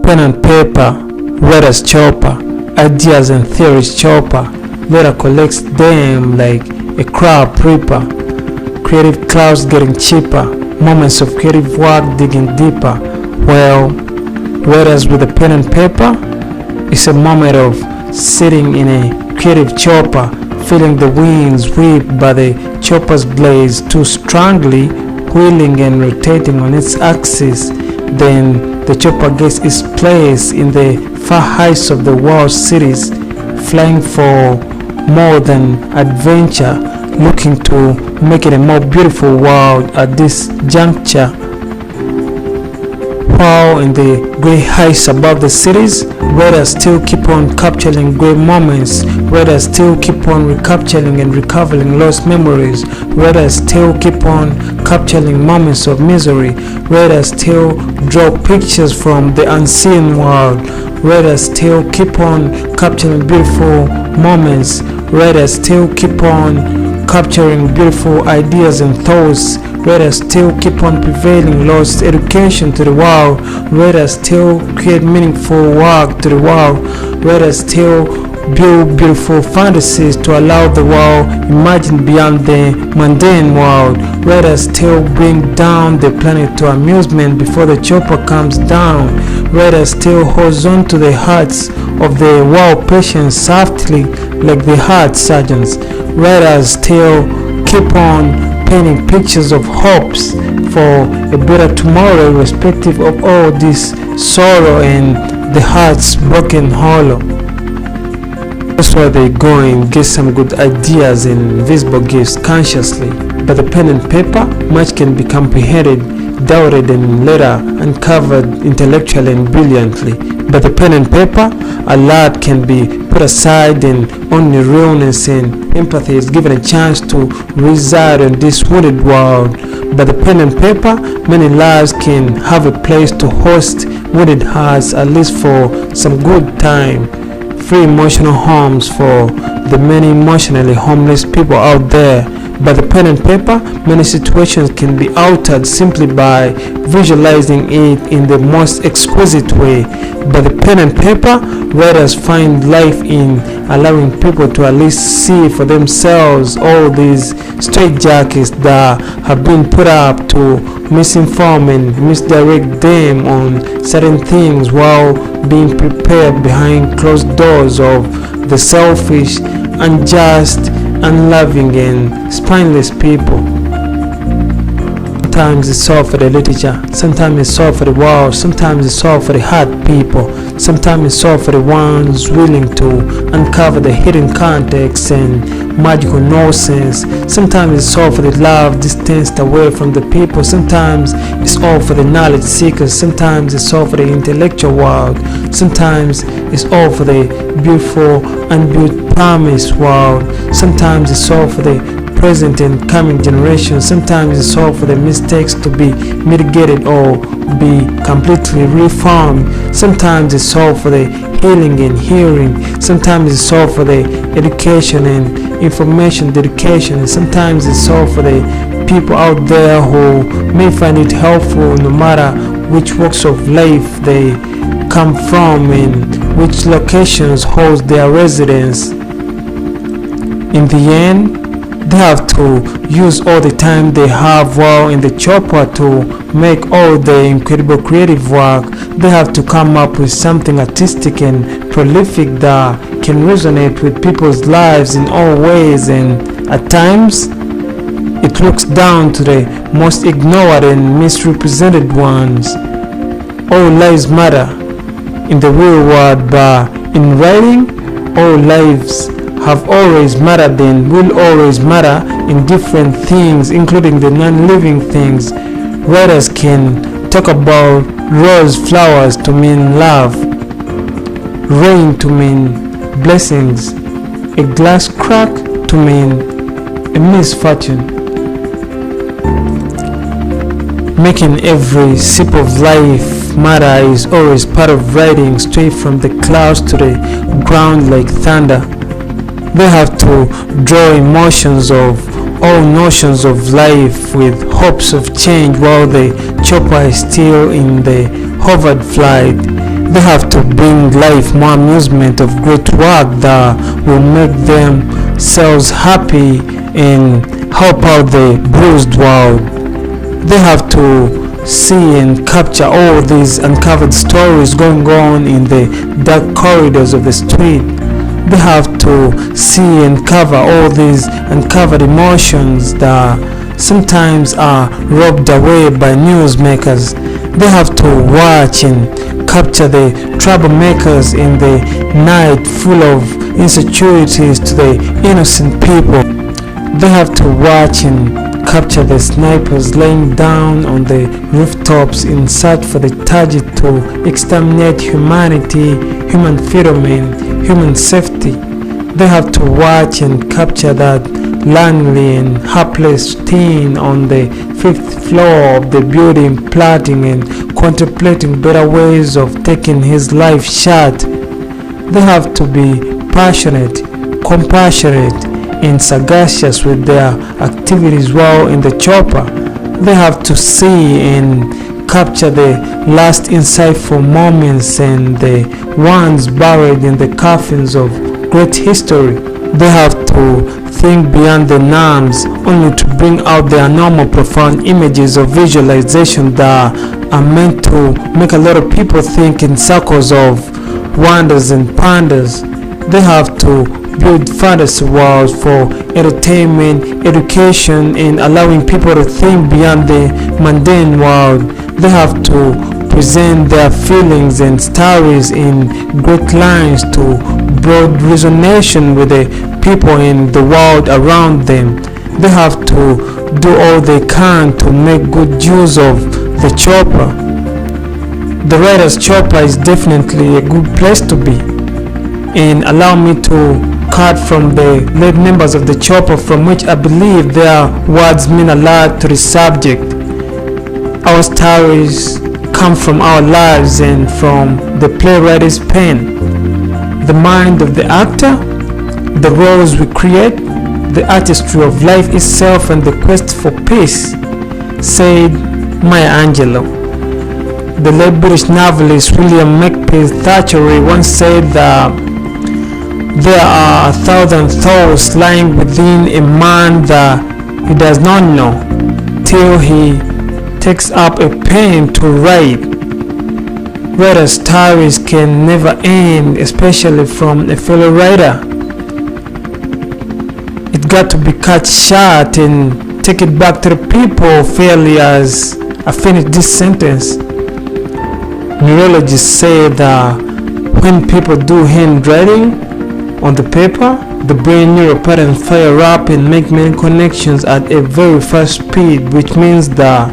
pen and paper, writer's chopper, ideas and theories chopper. Later collects them like a crop reaper. Creative clouds getting cheaper, moments of creative work digging deeper. Well, whereas with a pen and paper, it's a moment of sitting in a creative chopper, feeling the winds whip by the chopper's blades too strongly, wheeling and rotating on its axis. Then the chopper gets its place in the far heights of the world's cities, flying for more than adventure, looking to make it a more beautiful world at this juncture. While in the great heights above the cities, writers still keep on capturing great moments, writers still keep on recapturing and recovering lost memories, writers still keep on capturing moments of misery, writers still draw pictures from the unseen world, writers still keep on capturing beautiful moments, writers still keep on capturing beautiful ideas and thoughts. Writers still keep on prevailing lost education to the world. Writers still create meaningful work to the world. Writers still build beautiful fantasies to allow the world imagine beyond the mundane world. Writers still bring down the planet to amusement before the chopper comes down. Writers still holds on to the hearts of the world patients softly like the heart surgeons. Writers still keep on painting pictures of hopes for a better tomorrow, irrespective of all this sorrow and the heart's broken hollow. That's why they go and get some good ideas and visible gifts consciously. But the pen and paper, much can be comprehended, doubted, and later uncovered intellectually and brilliantly. But the pen and paper, a lot can be put aside, and only realness and empathy is given a chance to reside in this wounded world. But the pen and paper, many lives can have a place to host wounded hearts, at least for some good time. Free emotional homes for the many emotionally homeless people out there. By the pen and paper, many situations can be altered simply by visualizing it in the most exquisite way. By the pen and paper, writers find life in allowing people to at least see for themselves all these straitjackets that have been put up to misinform and misdirect them on certain things, while being prepared behind closed doors of the selfish, unjust, unloving, and spineless people. Sometimes it's all for the literature, sometimes it's all for the world, sometimes it's all for the hard people, sometimes it's all for the ones willing to uncover the hidden context and magical nonsense. Sometimes it's all for the love distanced away from the people, sometimes it's all for the knowledge seekers, sometimes it's all for the intellectual world, sometimes it's all for the beautiful unbuilt promise world, sometimes it's all for the present and coming generations, sometimes it's all for the mistakes to be mitigated or be completely reformed, sometimes it's all for the healing and hearing, sometimes it's all for the education and information dedication, sometimes it's all for the people out there who may find it helpful no matter which walks of life they come from and which locations host their residence. In the end, they have to use all the time they have while in the chopper to make all the incredible creative work. They have to come up with something artistic and prolific that can resonate with people's lives in all ways, and at times it looks down to the most ignored and misrepresented ones. All lives matter in the real world, but in writing, all lives have always mattered and will always matter in different things, including the non-living things. Writers can talk about rose flowers to mean love, rain to mean blessings, a glass crack to mean a misfortune. Making every sip of life matter is always part of writing, straight from the clouds to the ground like thunder. They have to draw emotions of all notions of life with hopes of change while the chopper is still in the hovered flight. They have to bring life more amusement of great work that will make themselves happy and help out the bruised world. They have to see and capture all these uncovered stories going on in the dark corridors of the street. They have to see and cover all these uncovered emotions that sometimes are robbed away by newsmakers. They have to watch and capture the troublemakers in the night full of insecurities to the innocent people. They have to watch and capture the snipers laying down on the rooftops in search for the target to exterminate humanity, human freedom, human safety. They have to watch and capture that lonely and helpless teen on the 5th floor of the building, plotting and contemplating better ways of taking his life short. They have to be passionate, compassionate, and sagacious with their activities while in the chopper. They have to see and capture the last insightful moments and the ones buried in the coffins of great history. They have to think beyond the norms only to bring out the abnormal profound images of visualization that are meant to make a lot of people think in circles of wonders and pandas. They have to build fantasy worlds for entertainment, education, and allowing people to think beyond the mundane world. They have to present their feelings and stories in great lines to broad resonation with the people in the world around them. They have to do all they can to make good use of the chopper. The writer's chopper is definitely a good place to be. And allow me to cut from the late members of the chopper, from which I believe their words mean a lot to the subject. Our stories come from our lives and from the playwright's pen. The mind of the actor, the roles we create, the artistry of life itself, and the quest for peace, said Maya Angelou. The late British novelist William Makepeace Thackeray once said that there are 1,000 thoughts lying within a man that he does not know till he takes up a pen to write. Writer's stories can never end, especially from a fellow writer. It got to be cut short and take it back to the people fairly as I finish this sentence. Neurologists say that when people do handwriting on the paper, the brain neural patterns fire up and make many connections at a very fast speed, which means that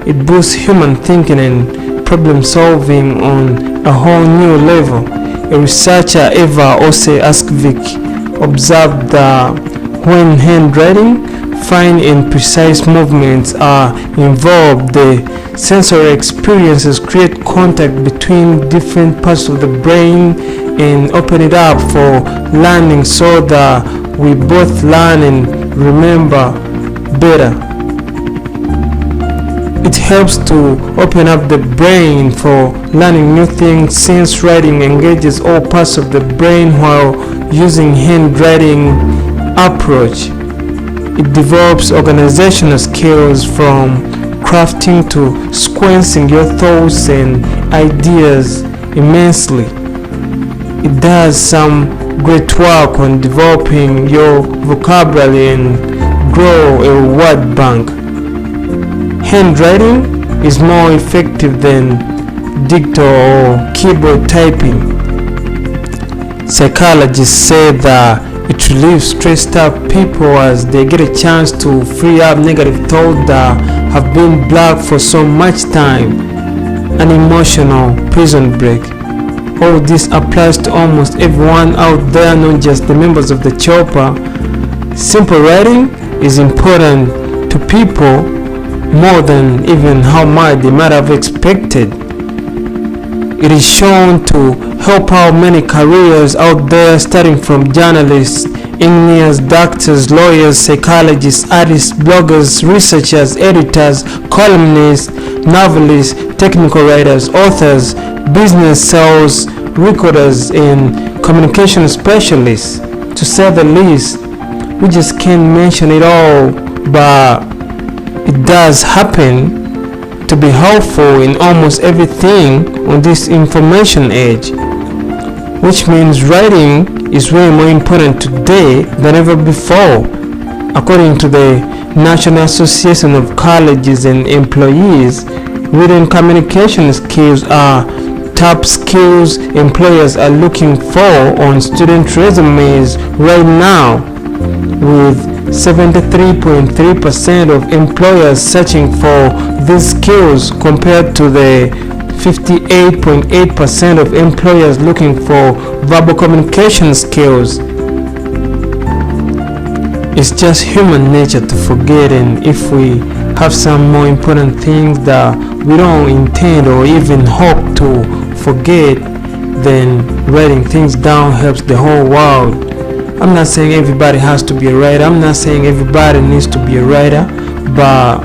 it boosts human thinking and problem solving on a whole new level. A researcher, Eva Ose-Askvik, observed that when handwriting, fine and precise movements are involved, the sensory experiences create contact between different parts of the brain and open it up for learning so that we both learn and remember better. It helps to open up the brain for learning new things, since writing engages all parts of the brain while using handwriting approach. It develops organizational skills from crafting to sequencing your thoughts and ideas immensely. It does some great work on developing your vocabulary and grow a word bank. Handwriting is more effective than dictator or keyboard typing. Psychologists say that it relieves stressed out people as they get a chance to free up negative thoughts that have been blocked for so much time. An emotional prison break. All this applies to almost everyone out there, not just the members of the chopper. Simple writing is important to people more than even how much they might have expected. It is shown to help out many careers out there, starting from journalists, engineers, doctors, lawyers, psychologists, artists, bloggers, researchers, editors, columnists, novelists, technical writers, authors, business sales recorders and communication specialists, to say the least. We just can't mention it all, but it does happen to be helpful in almost everything on this information age, which means writing is way more important today than ever before. According to the National Association of Colleges and Employees, reading communication skills are top skills employers are looking for on student resumes right now, with 73.3% of employers searching for these skills compared to the 58.8% of employers looking for verbal communication skills. It's just human nature to forget, and if we have some more important things that we don't intend or even hope to forget, then writing things down helps the whole world. I'm not saying everybody has to be a writer. I'm not saying everybody needs to be a writer, but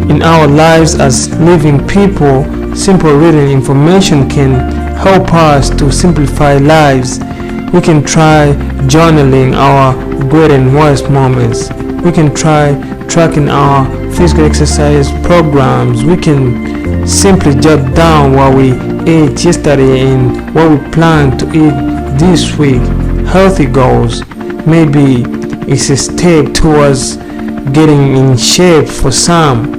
in our lives as living people, simple reading information can help us to simplify lives. We can try journaling our good and worst moments. We can try tracking our physical exercise programs. We can simply jot down what we ate yesterday and what we plan to eat this week. Healthy goals. Maybe it's a step towards getting in shape for some.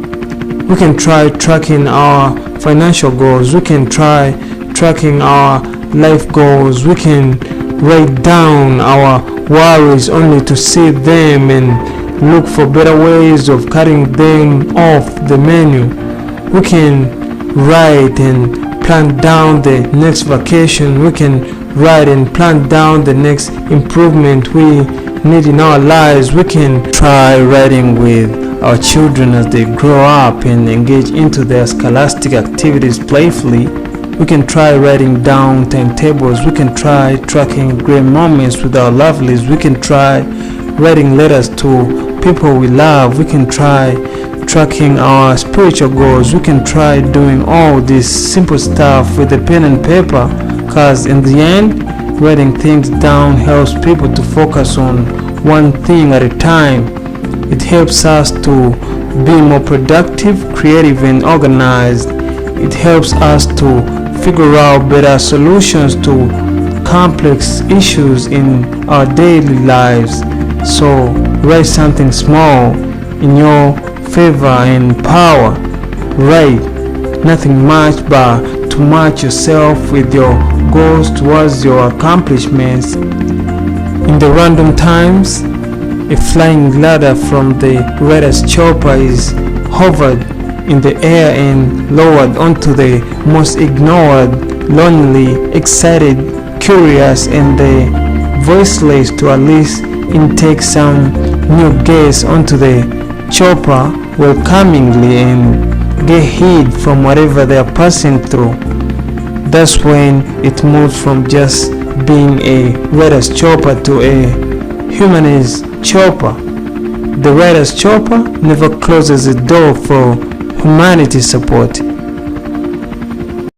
We can try tracking our financial goals. We can try tracking our life goals. We can write down our worries only to see them and look for better ways of cutting them off the menu. We can write and plan down the next vacation. We can write and plan down the next improvement we need in our lives. We can try writing with our children as they grow up and engage into their scholastic activities playfully. We can try writing down timetables. We can try tracking great moments with our lovelies. We can try writing letters to people we love. We can try tracking our spiritual goals. We can try doing all this simple stuff with a pen and paper, because in the end, writing things down helps people to focus on one thing at a time. It helps us to be more productive, creative, and organized. It helps us to figure out better solutions to complex issues in our daily lives. So write something small in your favor and power. Write nothing much, but to match yourself with your goals towards your accomplishments. In the random times, a flying ladder from the writer's chopper is hovered in the air and lowered onto the most ignored, lonely, excited, curious, and the voiceless to at least intake some new guests onto the chopper welcomingly and get hid from whatever they are passing through. That's when it moves from just being a writer's chopper to a humanist chopper. The writer's chopper never closes the door for humanity support.